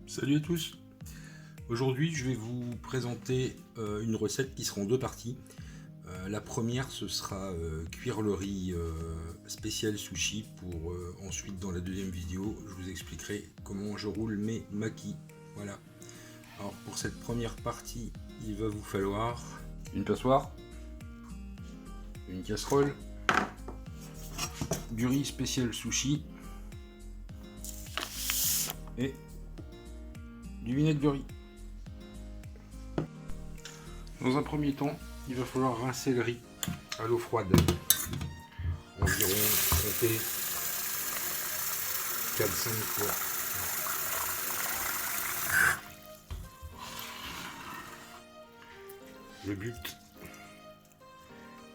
Salut à tous. Aujourd'hui je vais vous présenter une recette qui sera en deux parties. La première ce sera cuire le riz spécial sushi pour ensuite dans la deuxième vidéo je vous expliquerai comment je roule mes makis. Voilà. Alors pour cette première partie il va vous falloir une passoire, une casserole, du riz spécial sushi et du vinaigre de riz. Dans un premier temps, il va falloir rincer le riz à l'eau froide. Environ compter 4-5 fois. Le but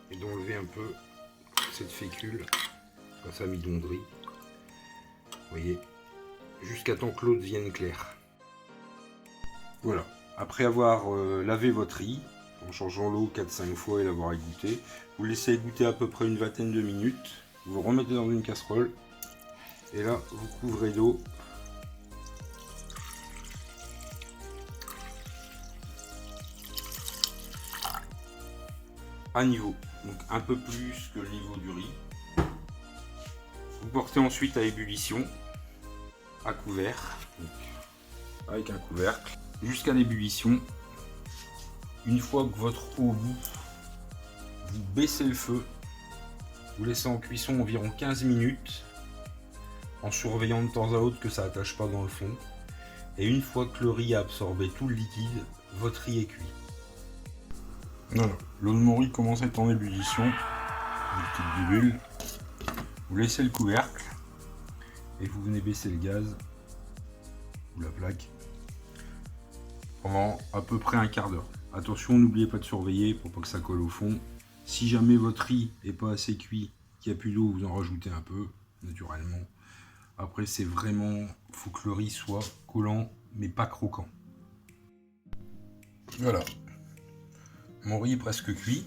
est d'enlever un peu cette fécule, sa amidon de riz. Vous voyez, jusqu'à temps que l'eau devienne claire. Voilà. Après avoir lavé votre riz, en changeant l'eau 4-5 fois et l'avoir égoutter, vous le laissez égoutter à peu près une vingtaine de minutes, vous le remettez dans une casserole, et là vous couvrez d'eau. À niveau, donc un peu plus que le niveau du riz. Vous portez ensuite à ébullition, à couvert, donc avec un couvercle, jusqu'à l'ébullition. Une fois que votre eau bout, vous baissez le feu, vous laissez en cuisson environ 15 minutes, en surveillant de temps à autre que ça n'attache pas dans le fond. Et une fois que le riz a absorbé tout le liquide, votre riz est cuit. Voilà, l'eau de mon riz commence à être en ébullition, une petite bulle. Vous laissez le couvercle et vous venez baisser le gaz ou la plaque pendant à peu près un quart d'heure. Attention, n'oubliez pas de surveiller pour pas que ça colle au fond. Si jamais votre riz n'est pas assez cuit, qu'il n'y a plus d'eau, vous en rajoutez un peu, naturellement. Après, c'est vraiment, faut que le riz soit collant, mais pas croquant. Voilà. Mon riz est presque cuit.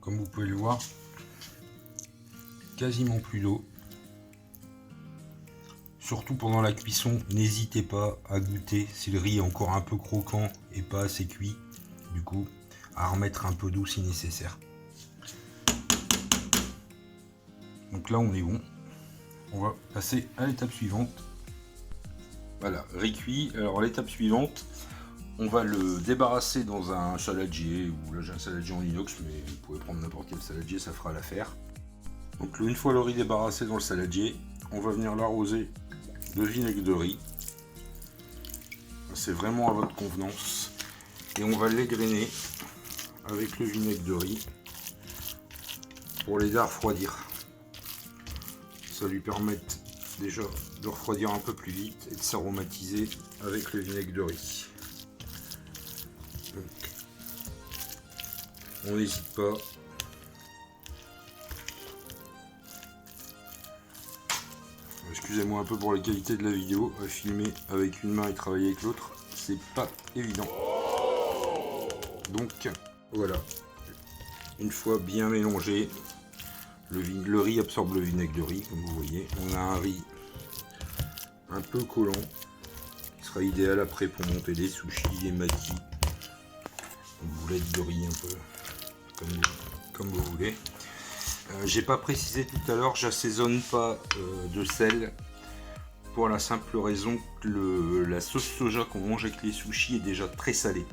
Comme vous pouvez le voir, quasiment plus d'eau. Surtout pendant la cuisson, n'hésitez pas à goûter si le riz est encore un peu croquant et pas assez cuit. Du coup, à remettre un peu d'eau si nécessaire. Donc là, on est bon. On va passer à l'étape suivante. Voilà, riz cuit. Alors l'étape suivante, on va le débarrasser dans un saladier. Ou là, j'ai un saladier en inox, mais vous pouvez prendre n'importe quel saladier, ça fera l'affaire. Donc une fois le riz débarrassé dans le saladier, on va venir l'arroser de vinaigre de riz. C'est vraiment à votre convenance. Et on va l'égrener avec le vinaigre de riz pour l'aider à refroidir. Ça lui permet déjà de refroidir un peu plus vite et de s'aromatiser avec le vinaigre de riz. Donc, on n'hésite pas. Excusez-moi un peu pour la qualité de la vidéo, à filmer avec une main et travailler avec l'autre, c'est pas évident. Donc voilà, une fois bien mélangé, le riz absorbe le vinaigre de riz, comme vous voyez. On a un riz un peu collant, qui sera idéal après pour monter des sushis, des makis, une boulette de riz un peu, comme vous voulez. J'ai pas précisé tout à l'heure, j'assaisonne pas de sel pour la simple raison que la sauce soja qu'on mange avec les sushis est déjà très salée.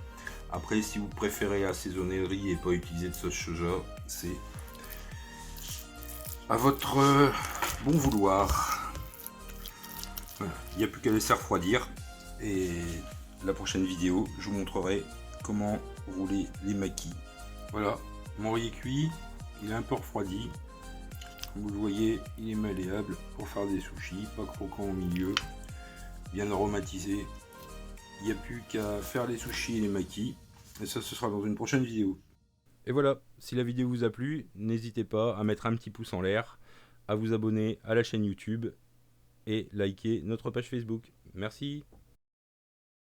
Après, si vous préférez assaisonner le riz et pas utiliser de sauce soja, c'est à votre bon vouloir. Voilà. Il n'y a plus qu'à laisser refroidir et la prochaine vidéo, je vous montrerai comment rouler les makis. Voilà, mon riz est cuit. Il est un peu refroidi. Comme vous le voyez, il est malléable pour faire des sushis, pas croquant au milieu, bien aromatisé. Il n'y a plus qu'à faire les sushis et les makis. Et ça, ce sera dans une prochaine vidéo. Et voilà, si la vidéo vous a plu, n'hésitez pas à mettre un petit pouce en l'air, à vous abonner à la chaîne YouTube et liker notre page Facebook. Merci.